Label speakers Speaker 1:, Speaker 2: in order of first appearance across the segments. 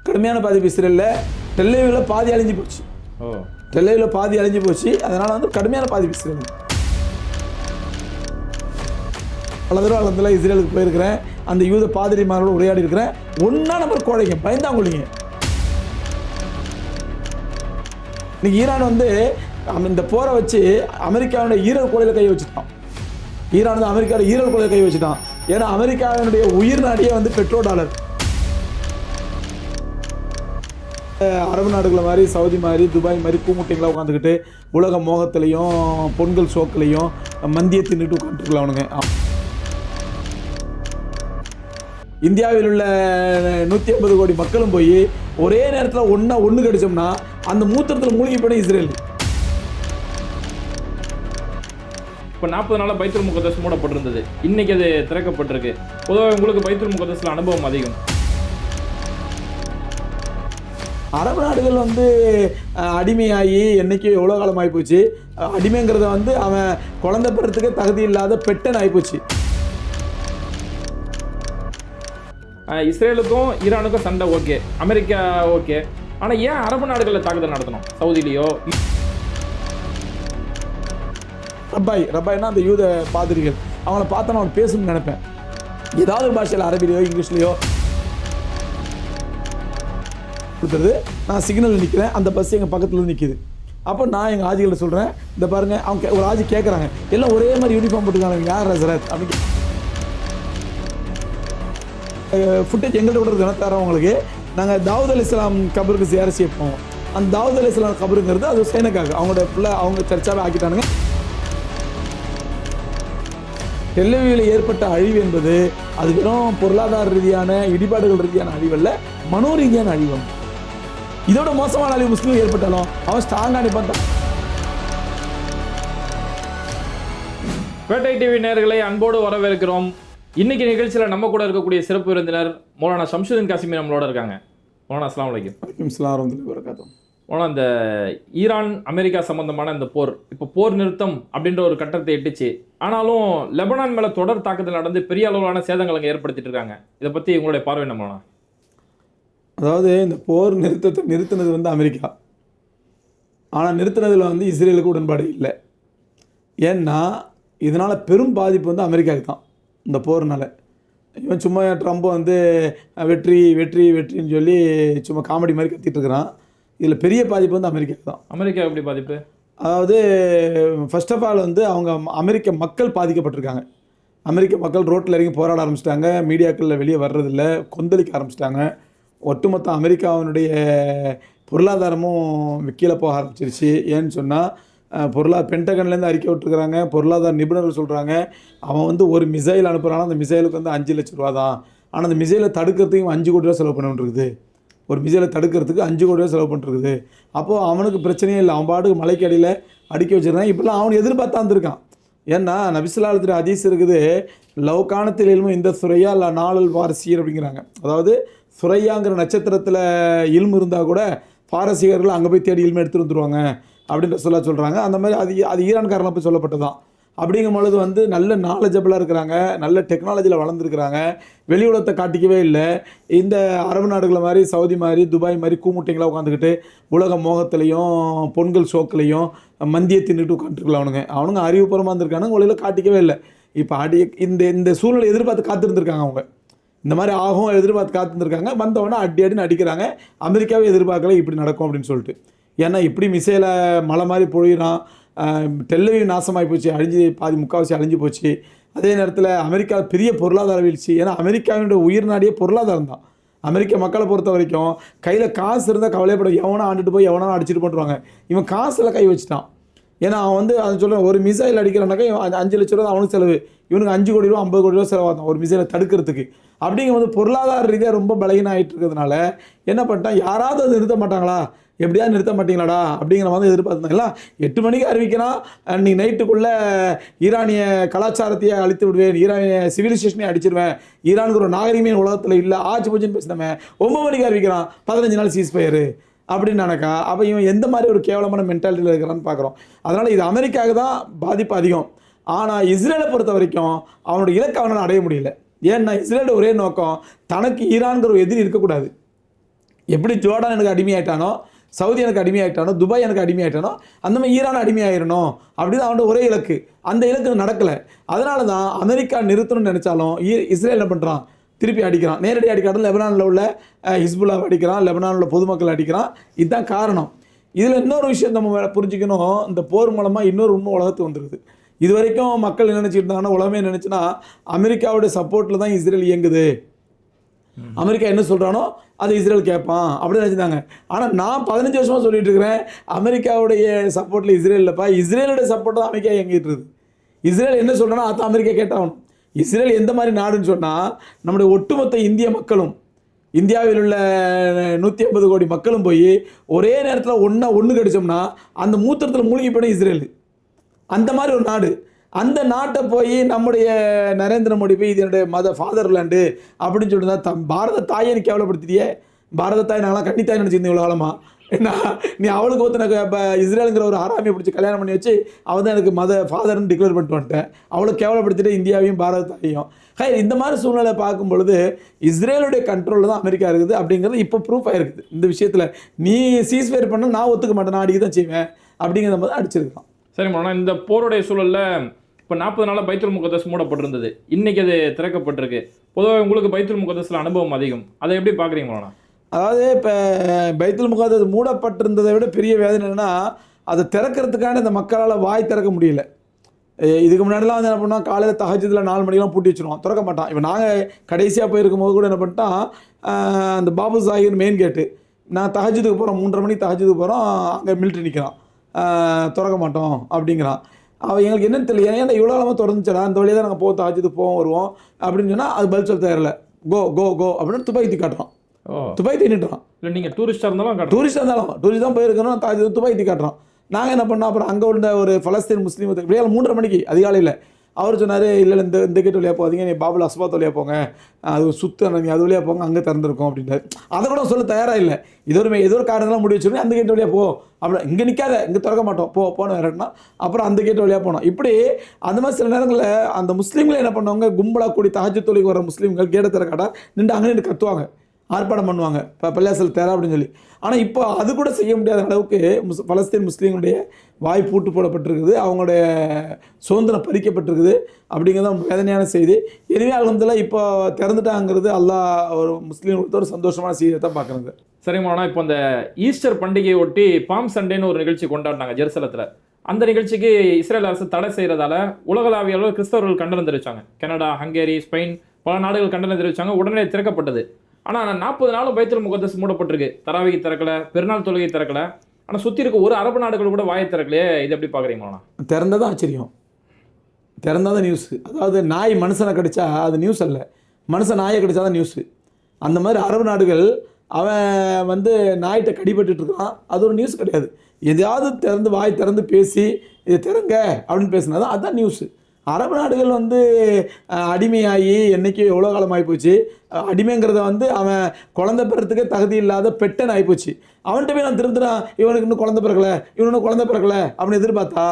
Speaker 1: கடுமையான பாதிப்பு இஸ்ரேலில். டெல்அவீவில் பாதி அழிஞ்சு போச்சு. டெல்அவீவில் பாதி அழிஞ்சு போச்சு. அதனால் வந்து கடுமையான பாதிப்பு இஸ்ரேல். பல தடவை இஸ்ரேலுக்கு போயிருக்கிறேன். அந்த யூத பாதிரிமாரோடு உரையாடி இருக்கிறேன். ஒன்றா நம்பர் கோழைங்க, பயந்தாங்குழிங்க. இன்னைக்கு ஈரான் வந்து இந்த போரை வச்சு அமெரிக்காவுடைய ஈரல் கோழையில் கை வச்சுட்டான். ஈரான் வந்து அமெரிக்காவோட ஈரல் கோழையில் கை வச்சுட்டான். ஏன்னா அமெரிக்காவினுடைய உயிர் நாடியே வந்து பெட்ரோ டாலர். அரபு நாடுகளை மாதிரி, சவுதி மாதிரி, துபாய் மாதிரி பூமுட்டைங்களாக உட்காந்துக்கிட்டு உலக மோகத்திலையும் பொங்கல் ஷோக்களையும் மந்தியை தின்னுட்டு உட்காந்துருக்கலாம் அவனுங்க. இந்தியாவில் உள்ள 150 கோடி மக்களும் போய் ஒரே நேரத்தில் ஒன்று கிடைச்சோம்னா அந்த மூத்திரத்தில் மூழ்கி போயிடும் இஸ்ரேல்.
Speaker 2: இப்போ 40 நாளாக பைத்துல் முகத்தஸ் மூடப்பட்டிருந்தது. இன்னைக்கு அது திறக்கப்பட்டிருக்கு. பொதுவாக உங்களுக்கு பைத்துல் முகத்தஸில் அனுபவம் அதிகம்.
Speaker 1: அரபு நாடுகள் வந்து அடிமையாகி என்னைக்கு எவ்வளோ காலம் ஆகிப்போச்சு. அடிமைங்கிறத வந்து அவன் குழந்தை பெறத்துக்கே தகுதி இல்லாத பெட்டன் ஆகிப்போச்சு.
Speaker 2: இஸ்ரேலுக்கும் ஈரானுக்கும் சண்டை ஓகே, அமெரிக்கா ஓகே. ஆனால் ஏன் அரபு நாடுகளில் தாக்குதல் நடத்தணும்? சவுதிலேயோ
Speaker 1: ரப்பாய்னா அந்த யூத பாதிரிகள், அவங்கள பார்த்தா நான் பேசணும்னு நினைப்பேன். ஏதாவது பாஷையில் அரபிலையோ இங்கிலீஷ்லையோ கொடுத்துருது. நான் சிக்னலில் நிற்கிறேன், அந்த பஸ் எங்கள் பக்கத்தில் நிற்கிது. அப்போ நான் எங்கள் ஆஜிகளை சொல்கிறேன், இந்த பாருங்கள். அவங்க ஒரு ஆஜி கேட்குறாங்க, எல்லாம் ஒரே மாதிரி யூனிஃபார்ம் போட்டுருக்காங்க, யார் ஹசரத் அப்படின்னு. ஃபுட்டேஜ் எங்கள்கிட்ட கூட இருக்கு, தரோம் உங்களுக்கு. நாங்கள் தாவூத் அலைஹிஸ்ஸலாம் கபருக்கு ஜியாரத் செய்ய போவோம். அந்த தாவூத் அலைஹிஸ்ஸலாம் கபருங்கிறது அது சைனக்காக அவங்களோட ஃபுல்லாக அவங்க சர்ச்சாவே ஆக்கிட்டானுங்க. டெல்அவீவில் ஏற்பட்ட அழிவு என்பது அது வெறும் பொருளாதார ரீதியான இடிபாடுகள் ரீதியான அழிவல்ல, மனோ ரீதியான அழிவு. இதோட மோசமான அழிவு முஸ்லீம் ஏற்பட்டாலும் அவன் ஸ்ட்ராங்காக நிற்பான்.
Speaker 2: பேட்டை டிவி நேயர்களை அன்போடு வரவேற்கிறோம். இன்னைக்கு நிகழ்ச்சியில் நம்ம கூட இருக்கக்கூடிய சிறப்பு விருந்தினர் மௌலானா ஷம்சுதீன் காசிமி நம்மளோட இருக்காங்க. மௌலானா அஸ்ஸலாமு அலைக்கும். மௌலானா, இந்த ஈரான் அமெரிக்கா சம்பந்தமான இந்த போர், இப்போ போர் நிறுத்தம் அப்படின்ற ஒரு கட்டத்தை எட்டுச்சு. ஆனாலும் லெபனான் மேலே தொடர் தாக்குதல் நடந்து பெரிய அளவிலான சேதங்கள் அங்கே ஏற்படுத்திட்டு இருக்காங்க. இதை பற்றி உங்களுடைய பார்வை என்ன மௌலானா?
Speaker 1: அதாவது இந்த போர் நிறுத்தத்தை நிறுத்தினது வந்து அமெரிக்கா. ஆனால் நிறுத்தினதில் வந்து இஸ்ரேலுக்கு உடன்பாடு இல்லை. ஏன்னா இதனால் பெரும் பாதிப்பு வந்து அமெரிக்காவுக்கு தான். இந்த போர்னால இவன் சும்மா ட்ரம்ப் வந்து வெற்றி வெற்றி வெற்றின்னு சொல்லி சும்மா காமெடி மாதிரி கத்திட்டு இருக்கிறான். இதில் பெரிய பாதிப்பு வந்து அமெரிக்காவுக்கு தான்.
Speaker 2: அமெரிக்கா எப்படி பாதிப்பு?
Speaker 1: அதாவது ஃபர்ஸ்ட் ஆஃப் ஆல் வந்து அவங்க அமெரிக்க மக்கள் பாதிக்கப்பட்டிருக்காங்க. அமெரிக்க மக்கள் ரோட்டில் இறங்கி போராட ஆரம்பிச்சிட்டாங்க. மீடியாக்களில் வெளியே வர்றதில்ல, கொந்தளிக்க ஆரம்பிச்சிட்டாங்க. ஒட்டுமொத்த அமெரிக்காவினுடைய பொருளாதாரமும் கீழே போக ஆரம்பிச்சிருச்சு. ஏன்னு சொன்னால் பென்டகன்லேருந்து அறிக்கை விட்டுருக்குறாங்க. பொருளாதார நிபுணர்கள் சொல்கிறாங்க, அவன் வந்து ஒரு மிசைல் அனுப்புகிறான்னா அந்த மிசைலுக்கு வந்து 5 லட்ச ரூபா தான். ஆனால் அந்த மிசைலை தடுக்கிறதுக்கு 5 கோடி ரூபா செலவு பண்ணிட்டுருக்குது. ஒரு மிசைலை தடுக்கிறதுக்கு 5 கோடி ரூபா செலவு பண்ணிட்டுருக்குது. அப்போது அவனுக்கு பிரச்சனையே இல்லை, அவன் பாட்டுக்கு மலைக்கு அடியில் அடுக்கி வச்சுருக்கான். இப்போலாம் அவன் எதிர்பார்த்தா இருந்திருக்கான். ஏன்னா நபிசுல்லாஹு ஹதீஸ் இருக்குது, லவ்கானத்தில் இல்மு இந்த சுரையா இல்லை நாளல் வாரசியர் அப்படிங்கிறாங்க. அதாவது சுரையாங்கிற நட்சத்திரத்தில் இல்மு இருந்தால் கூட பாரசீகர்கள் அங்கே போய் தேடி இல்மு எடுத்துகிட்டு வந்துடுவாங்க அப்படின்ற சொல்கிறாங்க. அந்த மாதிரி அது ஈரான்காரலாம் போய் சொல்லப்பட்டதான். அப்படிங்கும் பொழுது வந்து நல்ல நாலேஜபிளாக இருக்கிறாங்க, நல்ல டெக்னாலஜியில் வளர்ந்துருக்கிறாங்க. வெளி உலகத்தை காட்டிக்கவே இல்லை. இந்த அரபு நாடுகளை மாதிரி, சவுதி மாதிரி, துபாய் மாதிரி கூமுட்டைங்களாக உட்காந்துக்கிட்டு உலக மோகத்திலையும் பொங்கல் ஷோக்களையும் மந்தியை தின்னுட்டு உட்காந்துருக்கலாம். அவனுங்க அறிவுபூர்வமாக இருந்திருக்கானுங்க, உலகில் காட்டிக்கவே இல்லை. இப்போ இந்த சூழ்நிலை எதிர்பார்த்து காத்திருந்துருக்காங்க. அவங்க இந்த மாதிரி ஆகும் எதிர்பார்த்து காத்திருந்துருக்காங்க. வந்தவொடனே அடின்னு அடிக்கிறாங்க. அமெரிக்காவே எதிர்பார்க்கல இப்படி நடக்கும் அப்படின்னு சொல்லிட்டு. ஏன்னா இப்படி மிசைலை மலை மாதிரி பொழியிறான். டெல்அவீவ் நாசமாகி போச்சு, பாதி முக்கால்வாசி அழிஞ்சு போச்சு. அதே நேரத்தில் அமெரிக்கா பெரிய பொருளாதார வீழ்ச்சி. ஏன்னா அமெரிக்காவினுடைய உயிர் நாடியே பொருளாதாரம் தான். அமெரிக்க மக்களை பொறுத்த வரைக்கும் கையில் காசு இருந்தால் கவலைப்பட, எவனா ஆண்டுட்டு போய் எவனா அடிச்சுட்டு பண்ணுறாங்க. இவன் காசில் கை வச்சுட்டான். ஏன்னா அவன் வந்து அதை சொல்கிறான், ஒரு மிசைல் அடிக்கிறானாக்கா 5 லட்ச ரூபா அவனுக்கு செலவு, இவனுக்கு 5 கோடி ரூபா 50 கோடி ரூபா செலவாகும் ஒரு மிசைலை தடுக்கிறதுக்கு. அப்படிங்கும்போது பொருளாதார ரீதியாக ரொம்ப பலகீனம் ஆகிட்டு இருக்கிறதுனால என்ன பண்ணிட்டான், யாராவது அதை நிறுத்த மாட்டாங்களா, எப்படியாவது நிறுத்த மாட்டீங்களாடா அப்படிங்கிற மாதிரி எதிர்பார்த்துருந்தாங்களா. 8 மணிக்கு அறிவிக்கிறான், அன்றைக்கி நைட்டுக்குள்ளே ஈரானிய கலாச்சாரத்தையே அழித்து விடுவேன், ஈரானிய சிவிலைசேஷனையும் அடிச்சிருவேன், ஈரானுக்கு ஒரு நாகரிகமே உலகத்தில் இல்லை, ஆச்சு பூச்சின்னு பேசினவன் 9 மணிக்கு அறிவிக்கிறான் 15 நாள் சீஸ்ஃபயரு அப்படின்னு நினைக்கா. அப்போ இவன் எந்த மாதிரி ஒரு கேவலமான மென்டாலிட்டியில் இருக்கிறான்னு பார்க்குறோம். அதனால் இது அமெரிக்காவுக்கு தான் பாதிப்பு அதிகம். ஆனால் இஸ்ரேலை பொறுத்த வரைக்கும் அவனோட இலக்கை அவனால் அடைய முடியல. ஏன்னா இஸ்ரேலோட ஒரே நோக்கம், தனக்கு ஈரான்கிற ஒரு எதிரி இருக்கக்கூடாது. எப்படி ஜோர்டான் எனக்கு அடிமையாயிட்டானோ, சவுதி எனக்கு அடிமையாயிட்டானோ, துபாய் எனக்கு அடிமையாயிட்டானோ, அந்த மாதிரி ஈரான் அடிமையாயிரணும் அப்படின்னு அவனோட ஒரே இலக்கு. அந்த இலக்கு நடக்கலை. அதனால தான் அமெரிக்கா நிறுத்தணும்னு நினச்சாலும் இஸ்ரேல் என்ன பண்ணுறான், திருப்பி அடிக்கிறான். நேரடி அடிக்கிறான். லெபனானில் உள்ள ஹிஸ்புல்லாவை அடிக்கிறான், லெபனானில் உள்ள பொதுமக்கள் அடிக்கிறான். இதுதான் காரணம். இதில் இன்னொரு விஷயம் நம்ம புரிஞ்சுக்கணும். இந்த போர் மூலமாக இன்னொரு உண்மை உலகத்துக்கு வந்துடுது. இது வரைக்கும் மக்கள் என்ன நினச்சிட்டு இருந்தாங்கன்னா, உலகமே நினச்சுன்னா அமெரிக்காவுடைய சப்போர்ட்டில் தான் இஸ்ரேல் இயங்குது, அமெரிக்கா என்ன சொல்கிறானோ அதை இஸ்ரேல் கேட்பான் அப்படின்னு நினச்சிருந்தாங்க. ஆனால் நான் 15 வருஷமாக சொல்லிட்டு இருக்கிறேன், அமெரிக்காவுடைய சப்போர்ட்டில் இஸ்ரேல் இல்லைப்பா, இஸ்ரேலுடைய சப்போர்ட் தான் அமெரிக்கா இயங்கிட்டு இருக்குது. இஸ்ரேல் என்ன சொல்கிறேன்னா அதான் அமெரிக்கா கேட்டாகணும். இஸ்ரேல் எந்த மாதிரி நாடுன்னு சொன்னால், நம்முடைய ஒட்டுமொத்த இந்திய மக்களும், இந்தியாவில் உள்ள 150 கோடி மக்களும் போய் ஒரே நேரத்தில் ஒன்று கடிச்சோம்னா அந்த மூத்திரத்தில் மூழ்கி போயிடும் இஸ்ரேல். அந்த மாதிரி ஒரு நாடு. அந்த நாட்டை போய் நம்முடைய நரேந்திர மோடி போய் இது என்னுடைய ஃபாதர்லேண்டு அப்படின்னு சொல்லிட்டு பாரத தாயை நீ கேவலப்படுத்திட்டியே. பாரத தாய் நாங்களாம் கன்னித்தாய் நினச்சிருந்தேன் இவ்வளோ காலமாக. என்ன நீ அவளுக்கு ஒருத்தனை இப்போ இஸ்ரேலுங்கிற ஒரு ஆராமியை பிடிச்சி கல்யாணம் பண்ணி வச்சு அவள் தான் எனக்கு ஃபாதர்னு டிக்ளேர் பண்ணிட்டு வந்துட்டேன். அவளை கேவலப்படுத்திட்டு இந்தியாவையும் பாரத தாயையும். இந்த மாதிரி சூழ்நிலை பார்க்கும் பொழுது இஸ்ரேலுடைய கண்ட்ரோலில் தான் அமெரிக்கா இருக்குது அப்படிங்கிறது இப்போ ப்ரூஃப் ஆகிருக்குது. இந்த விஷயத்தில் நீ சீஸ்ஃபயர் பண்ண நான் ஒத்துக்க மாட்டேன், நான் அடிக்க தான் செய்வேன் அப்படிங்கிற மாதிரி அடிச்சிருக்கான்.
Speaker 2: சரி மோனா, இந்த போருடைய சூழலில் இப்போ 40 நாளாக பைத்துல் முகத்தஸ் மூடப்பட்டிருந்தது, இன்னைக்கு அது திறக்கப்பட்டிருக்கு. பொதுவாக உங்களுக்கு பைத்துல் முகத்தஸில் அனுபவம் அதிகம், அதை எப்படி பார்க்குறீங்க மோனா?
Speaker 1: அதாவது இப்போ பைத்துல் முகத்தஸ் மூடப்பட்டிருந்ததை விட பெரிய வேதனை என்னென்னா, அதை திறக்கிறதுக்கான இந்த மக்களால் வாய் திறக்க முடியல. இதுக்கு முன்னாடிலாம் வந்து என்ன பண்ணோம், காலையில் தஹஜ்ஜுதில் 4 மணிக்கெலாம் பூட்டி வச்சுருவோம், திறக்க மாட்டான். இப்போ நாங்கள் கடைசியாக போயிருக்கும் போது கூட என்ன பண்ணிட்டான், அந்த பாபு சாஹிர் மெயின் கேட்டு, நான் தஹஜ்ஜுதுக்கு போகிறோம், 3:30 மணிக்கு தஹஜ்ஜுதுக்கு போகிறோம், அங்கே மிலிட்ரி நிற்கிறான், திறக்க மாட்டோம் அப்படிங்கிறான். அவன் எங்களுக்கு என்னன்னு தெரியல, ஏன்னா இவ்வளோ காலமாக திறந்துச்சடா, அந்த வழியாக தான் நாங்கள் போவோம், தஹஜ்ஜுதுக்கு போவோம் வருவோம் அப்படின்னு சொன்னால் அது பதில் சொல்ல தயாரில்லை. கோ கோ கோ அப்படின்னு துப்பாக்கி காட்டுறான், துப்பாக்கி நின்றுறான்.
Speaker 2: இல்லை நீங்கள் டூரிஸ்டாக இருந்தாலும்
Speaker 1: டூரிஸ்ட் தான் போயிருக்கணும், துப்பாக்கி காட்டுறான். நாங்கள் என்ன பண்ணோம், அப்புறம் அங்கே உள்ள ஒரு பலஸ்தீன் முஸ்லீம் விடியால் 3:30 மணிக்கு அதிகாலையில் அவர் சொன்னார், இல்லை இந்த கேட்டு வழியாக போகாதீங்க, நீ பாபுல் அஸ்பாத் வழியாக போங்க, அது நீங்கள் அது வழியாக போங்க, அங்கே திறந்துருக்கோம் அப்படின்றாரு. அதை கூட சொல்ல தயாராக இல்லை. ஏதோ ஒரு காரணம்லாம் முடி வச்சுருந்தேன், அந்த கேட்டு வழியாக போ, அப்படி இங்கே நிற்காத, இங்கே திறக்க மாட்டோம், போன வேறனா அப்புறம் அந்த கேட்டு வழியாக போனோம். இப்படி அந்த மாதிரி சில நேரங்களில் அந்த முஸ்லீம்களை என்ன பண்ணுவாங்க, கும்பலாக கூடி தஹஜ்ஜுத் தொழுகைக்கு வர முஸ்லீம்கள் கேட்டை திறக்காட்டா நின்று அங்கே நின்று கத்துவாங்க, ஆர்ப்பாட்டம் பண்ணுவாங்க, இப்போ பள்ளியாசல் தேரா அப்படின்னு சொல்லி. ஆனால் இப்போ அது கூட செய்ய முடியாத அளவுக்கு பலஸ்தீன் முஸ்லீம்களுடைய வாய் பூட்டு போடப்பட்டிருக்குது, அவங்களுடைய சுதந்திரம் பறிக்கப்பட்டிருக்குது அப்படிங்கிறது வேதனையான செய்தி. எனவே அல்ஹம்துலில்லாஹ் இப்போ திறந்துட்டாங்கிறது அல்லாஹ் ஒரு முஸ்லீம்களுக்கு ஒரு சந்தோஷமான செய்தியை தான் பார்க்குறது.
Speaker 2: சரி மோனா, இப்போ அந்த ஈஸ்டர் பண்டிகையை ஒட்டி பாம் சண்டேன்னு ஒரு நிகழ்ச்சி கொண்டாடினாங்க ஜெருசலத்தில். அந்த நிகழ்ச்சிக்கு இஸ்ரேல் அரசு தடை செய்கிறதால உலகளாவிய அளவில் கிறிஸ்தவர்கள் கண்டனம் தெரிவித்தாங்க. கனடா, ஹங்கேரி, ஸ்பெயின் பல நாடுகள் கண்டனம் தெரிவித்தாங்க. உடனே திறக்கப்பட்டது. ஆனால் 40 நாளும் பைத்துல் முகத்தஸ் மூடப்பட்டிருக்கு. தராவிகை திறக்கலை, பெருநாள் தொழுகை திறக்கலை. ஆனால் சுற்றி இருக்க ஒரு அரபு நாடுகள் கூட வாயை திறக்கலையே, இது எப்படி பார்க்குறீங்களா?
Speaker 1: திறந்ததான் ஆச்சரியம், திறந்தாதான் நியூஸு. அதாவது நாய் மனுஷனை கடிச்சா அது நியூஸ் அல்ல, மனுஷன் நாயை கடிச்சா தான் நியூஸு. அந்த மாதிரி அரபு நாடுகள் அவன் வந்து நாய்கிட்ட கடிபட்டு இருக்கான், அது ஒரு நியூஸ் கிடையாது. எதையாவது வாய் திறந்து பேசி இதை திறங்க அப்படின்னு பேசினா தான் அதுதான் நியூஸு. அரபு நாடுகள் வந்து அடிமையாகி என்றைக்கு எவ்வளோ காலம் ஆகிப்போச்சு. அடிமைங்கிறத வந்து அவன் குழந்தை பிறத்துக்கே தகுதி இல்லாத பெட்டன் ஆகிப்போச்சு. அவன்கிட்ட போய் நான் திருந்துறான், இவனுக்கு இன்னும் குழந்தை பிறக்கலை, இவனுக்கு குழந்தை பிறக்கலை அப்படின்னு எதிர்பார்த்தா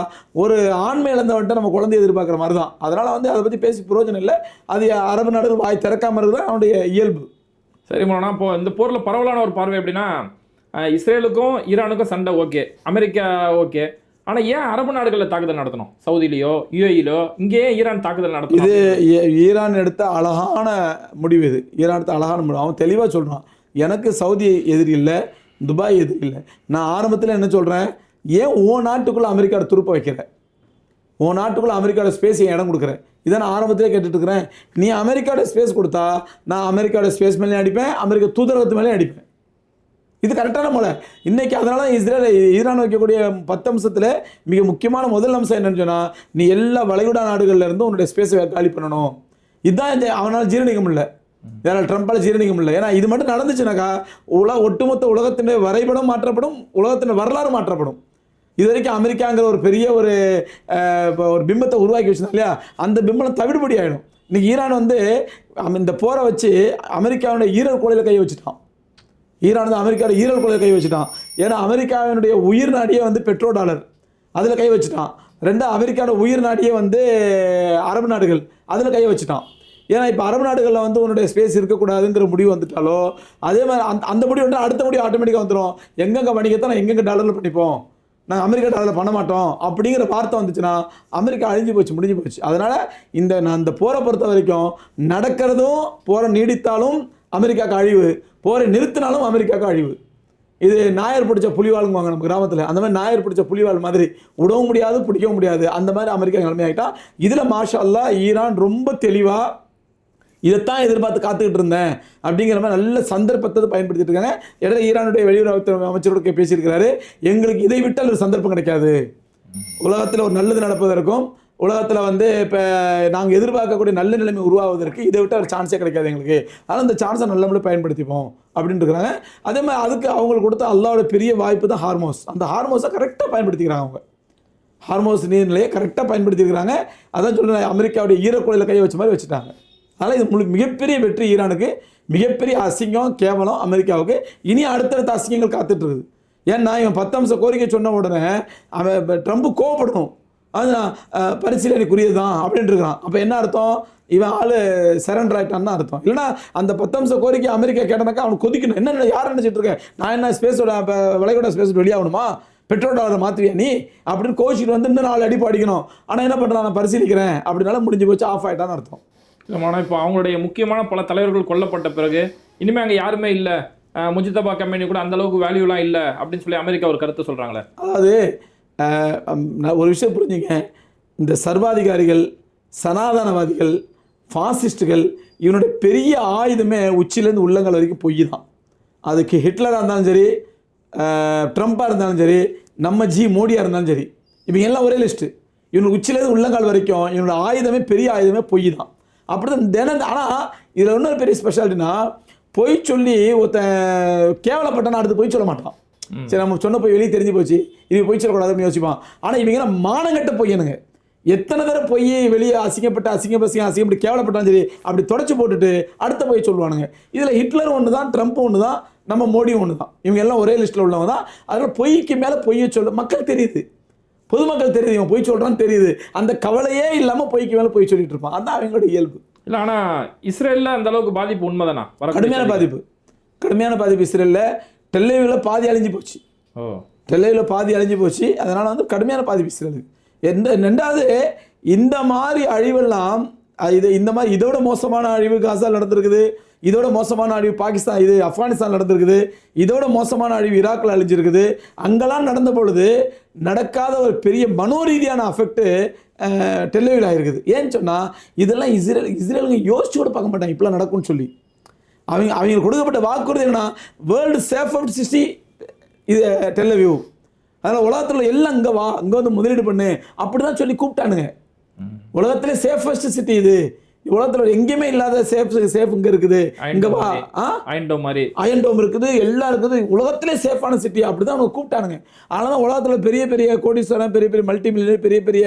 Speaker 1: ஒரு ஆண்மை இழந்தவன்ட்ட நம்ம குழந்தைய எதிர்பார்க்குற மாதிரி தான். அதனால் வந்து அதை பற்றி பேசி பிரயோஜனம் இல்லை. அது அரபு நாடுகள் வாய் திறக்காமல் இருக்கிறது அவனுடைய இயல்பு.
Speaker 2: சரி மோனா, இப்போ இந்த போரில் பரவலான ஒரு பார்வை எப்படின்னா, இஸ்ரேலுக்கும் ஈரானுக்கும் சண்டை ஓகே, அமெரிக்கா ஓகே, ஆனால் ஏன் அரபு நாடுகளில் தாக்குதல் நடத்தணும்? சவுதியிலையோ யுஏஇலோ இங்கேயே ஈரான் தாக்குதல் நடத்தணும்?
Speaker 1: இது ஈரான் எடுத்த அழகான முடிவு. இது ஈரான் எடுத்த அழகான முடிவு. அவன் தெளிவாக சொல்கிறான், எனக்கு சவுதி எதிரி இல்லை, துபாய் எதிரி இல்லை. நான் ஆரம்பத்தில் என்ன சொல்கிறேன், ஏன் உன் நாட்டுக்குள்ளே அமெரிக்காவோட துருப்பை வைக்கிறேன், உன் நாட்டுக்குள்ளே அமெரிக்காவோட ஸ்பேஸ் இடம் கொடுக்குறேன். இதை நான் ஆரம்பத்திலே கேட்டுட்டு இருக்கிறேன். நீ அமெரிக்காவோட ஸ்பேஸ் கொடுத்தா நான் அமெரிக்காவோட ஸ்பேஸ் மேலேயும் அடிப்பேன், அமெரிக்கா தூதரகத்து மேலேயும் அடிப்பேன். இது கரெக்டான மூலை இன்றைக்கி. அதனால ஈரான் வைக்கக்கூடிய 10 அம்சத்தில் மிக முக்கியமான முதல் அம்சம் என்னன்னு சொன்னால், நீ எல்லா வளைகுடா நாடுகள்லேருந்து உன்னுடைய ஸ்பேஸை காலி பண்ணணும். இதுதான் அவனால் ஜீரணிக்க முடியல, ஏன்னா ட்ரம்ப்பால் ஜீரணிக்க முடியல. ஏன்னா இது மட்டும் நடந்துச்சுனாக்கா ஒட்டுமொத்த உலகத்தினுடைய வரைபடம் மாற்றப்படும், உலகத்தின் வரலாறு மாற்றப்படும். இது வரைக்கும் அமெரிக்காங்கிற ஒரு பெரிய ஒரு பிம்பத்தை உருவாக்கி வச்சுருந்தோம் இல்லையா, அந்த பிம்பம் தவிடுபடி ஆகிடும். இன்றைக்கி ஈரான் வந்து இந்த போரை வச்சு அமெரிக்காவுடைய ஈரல் கோலையில் கை வச்சுட்டான். ஈரான் வந்து அமெரிக்காவோட ஈரல் கொலையை கை வச்சுட்டான். ஏன்னா அமெரிக்காவினுடைய உயிர் நாடியே வந்து பெட்ரோ டாலர், அதில் கை வச்சுட்டான். 2 அமெரிக்காவோட உயிர் நாடியே வந்து அரபு நாடுகள், அதில் கை வச்சுட்டான். ஏன்னா இப்போ அரபு நாடுகளில் வந்து உன்னுடைய ஸ்பேஸ் இருக்கக்கூடாதுங்கிற முடிவு வந்துட்டாலோ அதே மாதிரி அந்த முடிவு வந்து அடுத்த முடிவு ஆட்டோமேட்டிக்காக வந்துடும். எங்கெங்கே வணிகத்தை நான் எங்கெங்கே டாலரில் பண்ணிப்போம், நாங்கள் அமெரிக்கா டாலரில் பண்ண மாட்டோம் அப்படிங்கிற வார்த்தை வந்துச்சுன்னா அமெரிக்கா அழிஞ்சு போச்சு, முடிஞ்சு போச்சு. அதனால் நான் இந்த போரை பொறுத்த வரைக்கும் நடக்கிறதும் போரை நீடித்தாலும் அமெரிக்காவுக்கு அழிவு, போரை நிறுத்தினாலும் அமெரிக்காவுக்கு அழிவு. இது நாயர் பிடிச்ச புலிவாளுங்குவாங்க நம்ம கிராமத்தில், அந்த மாதிரி நாயர் பிடிச்ச புலிவாள் மாதிரி விடவும் முடியாது பிடிக்கவும் முடியாது, அந்த மாதிரி அமெரிக்கா நிலைமையாகிட்டா. இதில் மாஷா அல்லாஹ் ஈரான் ரொம்ப தெளிவாக இதைத்தான் எதிர்பார்த்து காத்துக்கிட்டு இருந்தேன் அப்படிங்கிற மாதிரி நல்ல சந்தர்ப்பத்தை பயன்படுத்திட்டு இருக்காங்க. இடையில ஈரானுடைய வெளியுறவு அமைச்சரோட பேசியிருக்கிறாரு, எங்களுக்கு இதை விட்டால் ஒரு சந்தர்ப்பம் கிடைக்காது, உலகத்தில் ஒரு நல்லது நடப்பதற்கும் உலகத்தில் வந்து இப்போ நாங்கள் எதிர்பார்க்கக்கூடிய நல்ல நிலைமை உருவாவதற்கு இதை விட்டு ஒரு சான்ஸே கிடைக்காது எங்களுக்கு, அதனால் இந்த சான்ஸை நல்லபடியாக பயன்படுத்திப்போம் அப்படின்ட்டு இருக்கிறாங்க. அதே மாதிரி அதுக்கு அவங்களுக்கு கொடுத்த அல்லாவோட பெரிய வாய்ப்பு தான் ஹார்மோஸ். அந்த ஹார்மோஸை கரெக்டாக பயன்படுத்திக்கிறாங்க, அவங்க ஹார்மோஸ் நீர்நிலையை கரெக்டாக பயன்படுத்திக்கிறாங்க. அதான் சொல்லுங்கள், அமெரிக்காவுடைய ஈரக்குழையில் கையை வச்ச மாதிரி வச்சுட்டாங்க. அதனால் இது மிகப்பெரிய வெற்றி ஈரானுக்கு, மிகப்பெரிய அசிங்கம் கேவலம் அமெரிக்காவுக்கு. இனி அடுத்தடுத்த அசிங்கங்கள் காத்துட்ருக்குது. ஏன்னா இவன் 10 அம்ச கோரிக்கை சொன்ன உடனே அவன் ட்ரம்ப் கோவப்படணும், அது பரிசீலனைக்குரியது தான் அப்படின்ட்டு இருக்கிறான். அப்போ என்ன அர்த்தம், இவன் ஆள் சரண்டர் ஆகிட்டான்னு அர்த்தம். இல்லைனா அந்த 10 அம்ச கோரிக்கை அமெரிக்கா கேட்டனாக்கா அவனுக்கு கொதிக்கணும். என்ன யார் நினச்சிட்டு இருக்கேன், நான் என்ன ஸ்பேஸோட விலையோட ஸ்பேஸ் வெளியாகணுமா, பெட்ரோல் டாலரை மாற்றுவியா நீ அப்படின்னு கோச்சிட்டு வந்து இன்னும் 4 அடி அடிக்கணும். ஆனால் என்ன பண்ணுறான், நான் பரிசீலிக்கிறேன் அப்படின்னால முடிஞ்சு போச்சு, ஆஃப் ஆகிட்டான்னு அர்த்தம்.
Speaker 2: இல்லைம்மா, இப்போ அவங்களுடைய முக்கியமான பல தலைவர்கள் கொல்லப்பட்ட பிறகு இனிமேல் அங்கே யாருமே இல்லை, முஜித்தபா கம்பெனி கூட அந்த அளவுக்கு வேல்யூலாம் இல்லை அப்படின்னு சொல்லி அமெரிக்கா ஒரு கருத்தை சொல்கிறாங்களே.
Speaker 1: அதாவது ஒரு விஷயம் புரிஞ்சுங்க, இந்த சர்வாதிகாரிகள், சனாதனவாதிகள், ஃபாசிஸ்டுகள், இவனுடைய பெரிய ஆயுதமே உச்சிலேருந்து உள்ளங்கள் வரைக்கும் பொய் தான். அதுக்கு ஹிட்லராக இருந்தாலும் சரி, ட்ரம்ப்பாக இருந்தாலும் சரி, நம்ம மோடியாக இருந்தாலும் சரி, இவங்க எல்லாம் ஒரே லிஸ்ட்டு. இவனுக்கு உச்சிலேருந்து உள்ளங்கால் வரைக்கும் இவனோட ஆயுதமே பெரிய ஆயுதமே பொய் தான். அப்படி தான் தினம். ஆனால் இதில் இன்னொரு பெரிய ஸ்பெஷாலிட்டினா, பொய் சொல்லி ஒருத்தன் கேவலப்பட்டானா அடுத்து பொய் சொல்ல மாட்டான். சரி, நம்ம சொன்ன போய் வெளியே தெரிஞ்சு போச்சு, இது பொய் சொல்லக்கூடாதுன்னு யோசிப்பான். ஆனால் இவங்க மானங்கட்ட பொய்யனுங்க. எத்தனை தடவை பொய் வெளியே அசிங்கப்பட்டு கேவலப்பட்டாலும் சரி அப்படி தொடச்சி போட்டுட்டு அடுத்த பொய் சொல்லுவானுங்க. இதில் ஹிட்லரும் ஒன்று தான், ட்ரம்ப்பும் ஒன்று தான், நம்ம மோடியும் ஒன்று தான். இவங்க எல்லாம் ஒரே லிஸ்ட்டில் உள்ளவங்க தான். அதனால் பொய்க்கு மேலே பொய்யை சொல்ல மக்கள் தெரியுது, பொதுமக்கள் தெரியுது, இவன் பொய் சொல்கிறான்னு தெரியுது. அந்த கவலையே இல்லாமல் பொய்க்கு மேலே பொய் சொல்லிட்டு இருப்பான். அதுதான் அவங்களோட இயல்பு.
Speaker 2: இல்லை, ஆனால் இஸ்ரேலில் அந்த அளவுக்கு பாதிப்பு உண்மைதானா?
Speaker 1: கடுமையான பாதிப்பு இஸ்ரேலில். டெல்லைவில் பாதி அழிஞ்சு போச்சு. டெல்லைவில் பாதி அழிஞ்சு போச்சு. அதனால் வந்து கடுமையான பாதிப்பு இஸ்ரேலுக்கு. ரெண்டாவது, இந்த மாதிரி அழிவெல்லாம் இந்த மாதிரி இதோட மோசமான அழிவு காசால் நடந்திருக்குது, இதோட மோசமான அழிவு பாகிஸ்தான் ஆப்கானிஸ்தான் நடந்திருக்குது, இதோட மோசமான அழிவு ஈராக்கில் அழிஞ்சிருக்குது. அங்கெல்லாம் நடந்த பொழுது நடக்காத ஒரு பெரிய மனோரீதியான அஃபெக்ட் டெல்லைவில் ஆகிருக்குது. ஏன்னு சொன்னால் இதெல்லாம் இஸ்ரேலுங்க யோசிச்சு கூட பார்க்க மாட்டாங்க இப்பெல்லாம் நடக்கும்னு சொல்லி. அவங்களுக்கு கொடுக்கப்பட்ட வாக்குறுதி என்னன்னா, வேர்ல்டு சேஃபஸ்ட் சிட்டி இது டெல்லவியூ. அதனால் உலகத்தில் எல்லாம் இங்கே வா, இங்கே வந்து முதலீடு பண்ணு அப்படி தான் சொல்லி கூப்பிட்டானுங்க. உலகத்திலே சேஃபஸ்ட் சிட்டி இது, உலகத்தில் எங்கேயுமே இல்லாத சேஃப் இங்கே இருக்குது, இங்கே வா, அயன் டோம் இருக்குது, எல்லாம் இருக்குது, உலகத்திலே சேஃபான சிட்டி அப்படி தான் அவங்க கூப்பிட்டானுங்க. அதனால தான் உலகத்தில் பெரிய பெரிய கோடீஸ்வரன், பெரிய பெரிய மல்டி மில்லியனர், பெரிய பெரிய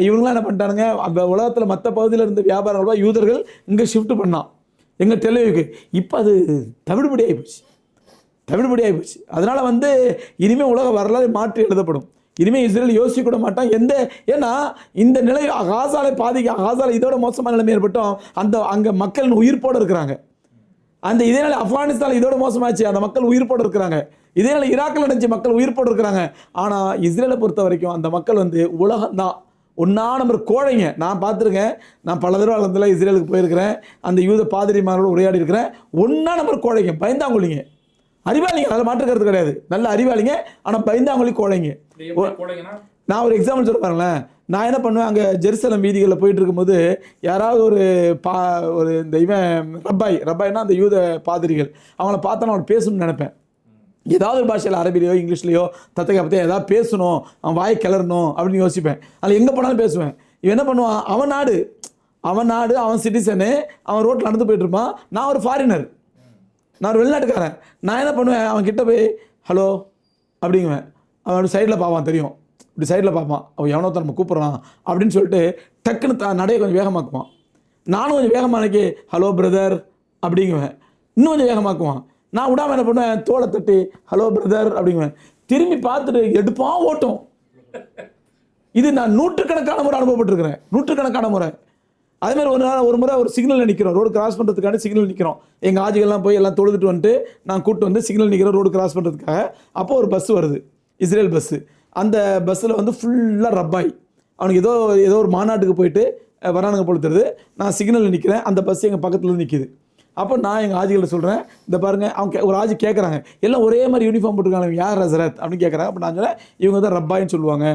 Speaker 1: இவங்களாம் என்ன பண்ணிட்டானுங்க, அந்த உலகத்தில் மற்ற பகுதியில் இருந்த வியாபாரங்கள் யூதர்கள் இங்கே ஷிஃப்ட் பண்ணான் எங்கள் டெல்லிவியூக்கு. இப்போ அது தவிடுபடி ஆகிப்போச்சு. அதனால் வந்து இனிமேல் உலக வரலாறு மாற்றி எழுதப்படும். இனிமேல் இஸ்ரேல் யோசிக்க கூட மாட்டான். ஏன்னா இந்த நிலை காசாலை இதோட மோசமான நிலைமை ஏற்பட்டோம். அங்கே மக்கள் உயிர்ப்போடு இருக்கிறாங்க. இதே நிலை ஆப்கானிஸ்தான் இதோட மோசமாச்சு, அந்த மக்கள் உயிர்ப்போடு இருக்கிறாங்க. இதே நிலை ஈராக்கில் நடந்துச்சு, மக்கள் உயிர்ப்போடு இருக்கிறாங்க. ஆனால் இஸ்ரேலை பொறுத்த வரைக்கும் அந்த மக்கள் வந்து உலகம்தான் ஒன்றா நம்பர் கோழைங்க. நான் பார்த்துருக்கேன், நான் பல தடவை அளந்தில் இஸ்ரேலுக்கு போயிருக்கிறேன், அந்த யூத பாதிரிமாரோடு உரையாடி இருக்கிறேன். ஒன்றா நம்பர் கோழைங்க, பயந்தாங்கொள்ளிங்க, அறிவாளிங்க, அதில் மாற்றுக்கிறது கிடையாது, நல்ல அறிவாளிங்க. ஆனால் பயந்தாங்கொள்ளி கோழைங்க. நான் ஒரு எக்ஸாம்பிள் சொல்ல பாருங்களேன். நான் என்ன பண்ணுவேன், அங்கே ஜெருசலம் வீதிகளில் போயிட்டு இருக்கும்போது யாராவது ஒரு இந்த ரப்பாய்னா அந்த யூத பாதிரிகள், அவங்கள பார்த்தா நான் பேசணும்னு நினைப்பேன். ஏதாவது ஒரு பாஷையில் அரபிலையோ இங்கிலீஷ்லையோ தத்தையை பற்றி ஏதாவது பேசணும், அவன் வாய் கிளறணும் அப்படின்னு யோசிப்பேன். அதில் எங்கே போனாலும் பேசுவேன். இவன் என்ன பண்ணுவான், அவன் நாடு அவன் சிட்டிசனு, அவன் ரோட்டில் நடந்து போயிட்டுருப்பான். நான் ஒரு ஃபாரினர், நான் ஒரு வெளிநாட்டுக்காரன். நான் என்ன பண்ணுவேன், அவன் கிட்ட போய் ஹலோ அப்படிங்குவேன். அவன் அப்படி சைடில் பார்ப்பான், தெரியும், இப்படி சைடில் பார்ப்பான், அவன் எவனோ நம்ம கூப்பிட்றான் அப்படின்னு சொல்லிட்டு டக்குன்னு நடையை கொஞ்சம் வேகமாக்குவான். நானும் கொஞ்சம் வேகமானக்கு ஹலோ பிரதர் அப்படிங்குவேன். இன்னும் கொஞ்சம் வேகமாக்குவான். நான் விடாமல் என்ன பண்ணுவேன், தோலை தட்டி ஹலோ பிரதர் அப்படிங்குவேன். திரும்பி பார்த்துட்டு எடுப்பான் ஓட்டும். இது நான் நூற்றுக்கணக்கான முறை அனுபவப்பட்டிருக்கிறேன், நூற்றுக்கணக்கான முறை. அதே மாதிரி ஒரு முறை ஒரு சிக்னலில் நிற்கிறோம், ரோடு கிராஸ் பண்ணுறதுக்காண்டி சிக்னல் நிற்கிறோம். எங்கள் ஆஜிகள்லாம் போய் எல்லாம் தொழுதுட்டு வந்துட்டு நான் கூப்பிட்டு வந்து சிக்னல் நிற்கிறோம் ரோடு கிராஸ் பண்ணுறதுக்காக. அப்போ ஒரு பஸ் வருது, இஸ்ரேல் பஸ்ஸு. அந்த பஸ்ஸில் வந்து ஃபுல்லாக ரப்பாய், அவனுக்கு ஏதோ ஒரு மாநாட்டுக்கு போயிட்டு வரானுங்க பொழுது. நான் சிக்னலில் நிற்கிறேன், அந்த பஸ் எங்கள் பக்கத்தில் நிற்கிது. அப்போ நான் எங்கள் ஆஜிகளை சொல்கிறேன், இந்த பாருங்கள், அவங்க ஒரு ஆஜி கேட்குறாங்க, எல்லாம் ஒரே மாதிரி யூனிஃபார்ம் போட்டுருக்காங்க, யார் ஹசரத் அப்படின்னு கேட்குறாங்க. அப்போ நான் சொன்னேன், இவங்க தான் ரப்பாயின்னு சொல்லுவாங்க,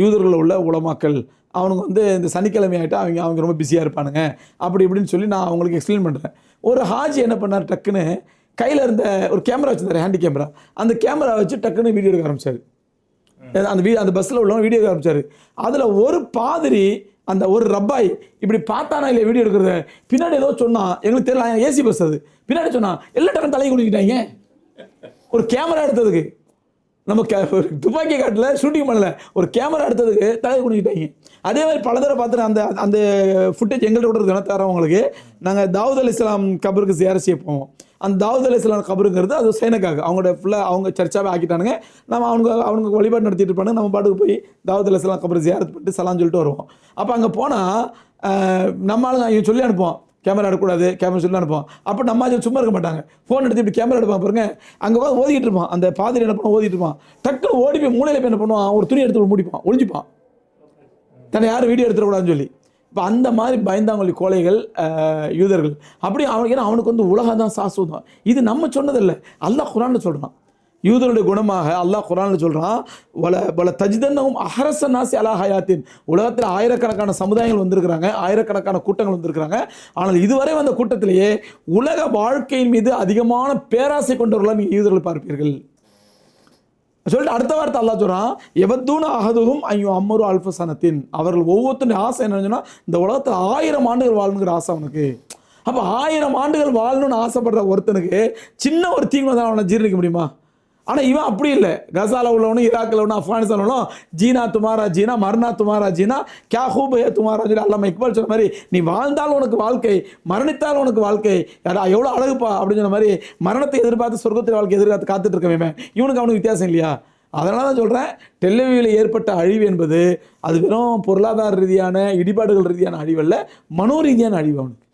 Speaker 1: யூதர்களில் உள்ள உலமாக்கள், அவனுங்க வந்து இந்த சனிக்கிழமை ஆகிட்டா அவங்க ரொம்ப பிஸியாக இருப்பானுங்க அப்படி இப்படின்னு சொல்லி நான் அவங்களுக்கு எக்ஸ்பிளைன் பண்ணுறேன். ஒரு ஹாஜி என்ன பண்ணார், டக்குன்னு கையில் இருந்த ஒரு கேமரா வச்சுருந்தார், ஹேண்டி கேமரா. அந்த கேமரா வச்சு டக்குன்னு வீடியோ எடுக்க ஆரம்பிச்சார். அந்த பஸ்ஸில் உள்ளவங்க வீடியோ எடுக்க ஆரம்பிச்சார். அதில் ஒரு பாதிரி, அந்த ஒரு ரப்பாய் இப்படி பார்த்தானா இல்லை வீடியோ எடுக்கிறத, பின்னாடி ஏதோ சொன்னான், எங்களுக்கு தெரியல, ஏசி பஸ் அது, பின்னாடி சொன்னான், எல்லா டக்குன்னு தலையை குடிக்கிட்டாங்க. ஒரு கேமரா எடுத்ததுக்கு, நம்ம துப்பாக்கி காட்டில் ஷூட்டிங் பண்ணல, ஒரு கேமரா எடுத்ததுக்கு தலையை குடிக்கிட்டாங்க. அதே மாதிரி பல தடவை பார்த்துட்டு அந்த ஃபுட்டேஜ் எங்கள்கிட்ட கூட இருக்கு, தரவங்களுக்கு. நாங்கள் தாவூத் அலைஹிஸ்ஸலாம் கபருக்கு ஜியாரத் செய்ய போவோம். அந்த தாவூத் அலைஹிஸ்ஸலாம் கபருங்கிறது அது சைனக்காக அவங்களோட ஃபுல்லாக அவங்க சர்ச்சாவே ஆக்கிட்டானுங்க. நம்ம அவனுக்கு வழிபாடு நடத்திட்டு இருப்பாங்க, நம்ம பாட்டுக்கு போய் தாவூத் அலைஹிஸ்ஸலாம் கபருக்கு ஜியாரத் பண்ணிட்டு சலாம் சொல்லிட்டு வருவோம். அப்போ அங்கே போனால் நம்மளுங்க இவன் சொல்லி அனுப்புவோம், கேமரா எடுக்கக்கூடாது, கேமரா சொல்லி அனுப்போம். அப்போ நம்ம சும்மா இருக்க மாட்டாங்க, ஃபோன் எடுத்து இப்படி கேமரா எடுப்பான் பாருங்க. அங்கே போய் ஓதிக்கிட்டு இருப்பான், அந்த பாதிரி என்ன பண்ணுவோம், ஓதிட்டு இருப்பான். டக்குன்னு ஓடி போய் மூலையில் போய் என்ன பண்ணுவான், ஒரு துணி எடுத்து மூடிப்பான், ஒழிஞ்சிப்பான், தன்னை யாரும் வீடியோ எடுத்துடக்கூடாதுன்னு சொல்லி. இப்போ அந்த மாதிரி பயந்தாங்கொல்லி கோழைகள் யூதர்கள். அப்படி ஏன்னா அவனுக்கு வந்து உலகம் தான் சாஸ்வதம். இது நம்ம சொன்னதில்லை, அல்லாஹ் குர்ஆனில் சொல்கிறான். யூதருடைய குணமாக அல்லாஹ் குர்ஆனில் சொல்கிறான், வல தஜிதன்னஹும் அஹ்ரஸ நாஸி அலா ஹயாத்தின். உலகத்தில் ஆயிரக்கணக்கான சமுதாயங்கள் வந்திருக்கிறாங்க, ஆயிரக்கணக்கான கூட்டங்கள் வந்திருக்கிறாங்க. ஆனால் இதுவரை வந்த கூட்டத்திலேயே உலக வாழ்க்கையின் மீது அதிகமான பேராசை கொண்டவர்களாக நீங்கள் யூதர்கள் பார்ப்பீர்கள் சொல்லிட்டு அடுத்த வார்த்தை அல்லாஹ் சொல்கிறான், எவத்தூன அஹதுஹும் ஐயோ அம்மரு அல்ஃபசனத்தின். அவர்கள் ஒவ்வொருத்தருடைய ஆசை என்னன்னு சொன்னால், இந்த உலகத்தில் 1000 ஆண்டுகள் வாழணுங்கிற ஆசை அவனுக்கு. அப்போ 1000 ஆண்டுகள் வாழணும்னு ஆசைப்படுற ஒருத்தனுக்கு சின்ன ஒரு தீங்கு தான் அவனை ஜீரணிக்க முடியுமா? ஆனால் இவன் அப்படி இல்லை. கசால உள்ளவனும், ஈராக்கில் உள்ளவனும், ஆப்கானிஸ்தான் உள்ளவனும், ஜீனா துமாரா ஜீனா, மர்னா துமாரா ஜீனா, கியா ஹூப் ஹே துமாரா ஜீனா. அல்லாம இக்பால் சொன்ன மாதிரி, நீ வாழ்ந்தால் உனக்கு வாழ்க்கை, மரணித்தால் உனக்கு வாழ்க்கை. எவ்வளோ அழகுப்பா அப்படின்னு சொன்ன மாதிரி, மரணத்தை எதிர்பார்த்து சொர்க்கத்தில் வாழ்க்கை எதிர்பார்த்து காத்துட்டு இருக்கவே இவனுக்கு அவனுக்கு வித்தியாசம் இல்லையா? அதனால தான் சொல்கிறேன், டெல்லவியில் ஏற்பட்ட அழிவு என்பது அது வெறும் பொருளாதார ரீதியான இடிபாடுகள் ரீதியான அழிவல்ல, மனோ ரீதியான அழிவு. அவனுக்கு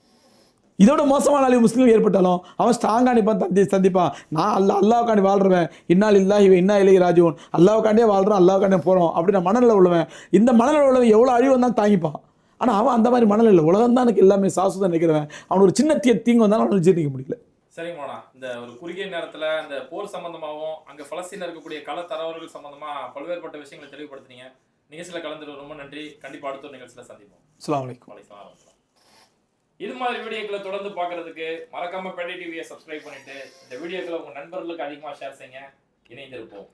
Speaker 1: இதோட மோசமான அழிவு முஸ்லீம் ஏற்பட்டாலும் அவன் ஸ்ட்ராங்காக நிற்பான், சந்திப்பான். நான் அல்லாவுக்காண்டி வாழ்றவன், இன்னால் இல்லாஹி வ இன்னா இலைஹி ராஜிஊன், அல்லாவுக்காண்டியே வாழ்கிறோம், அல்லாவுக்காண்டியே போகிறோம் அப்படின்னு மனநிலை உள்ளவன். இந்த மனநிலை உள்ளவன் எவ்வளோ அழிவு வந்தாலும் தாங்கிப்பான். ஆனால் அவன் அந்த மாதிரி மனநிலை இல்லை. உலகம் தான் எனக்கு எல்லாமே சாசுதான் நினைக்கிறவன். அவன் ஒரு சின்ன தீங்கு வந்தாலும் அவனால் ஜீர்ணிக்க முடியல.
Speaker 2: சரிங்கண்ணா, இந்த ஒரு குறுகிய நேரத்தில் இந்த போர் சம்பந்தமாகவும் அங்கே பலஸ்தீனில் இருக்கக்கூடிய கள தரவர்கள் சம்பந்தமாக பல்வேறுபட்ட விஷயங்களை தெளிவுபடுத்தினீங்க. நிகழ்ச்சியில் கலந்துட்டு ரொம்ப நன்றி. கண்டிப்பாக அடுத்த நிகழ்ச்சியில் சந்திப்போம்.
Speaker 1: அஸ்ஸலாமு அலைக்கும்.
Speaker 2: இது மாதிரி வீடியோக்களை தொடர்ந்து பார்க்கறதுக்கு மறக்காம பெட்டை டிவியை சப்ஸ்கிரைப் பண்ணிட்டு இந்த வீடியோக்களை உங்க நண்பர்களுக்கு அதிகமாக ஷேர் செய்யுங்க. இணைந்திருப்போம்.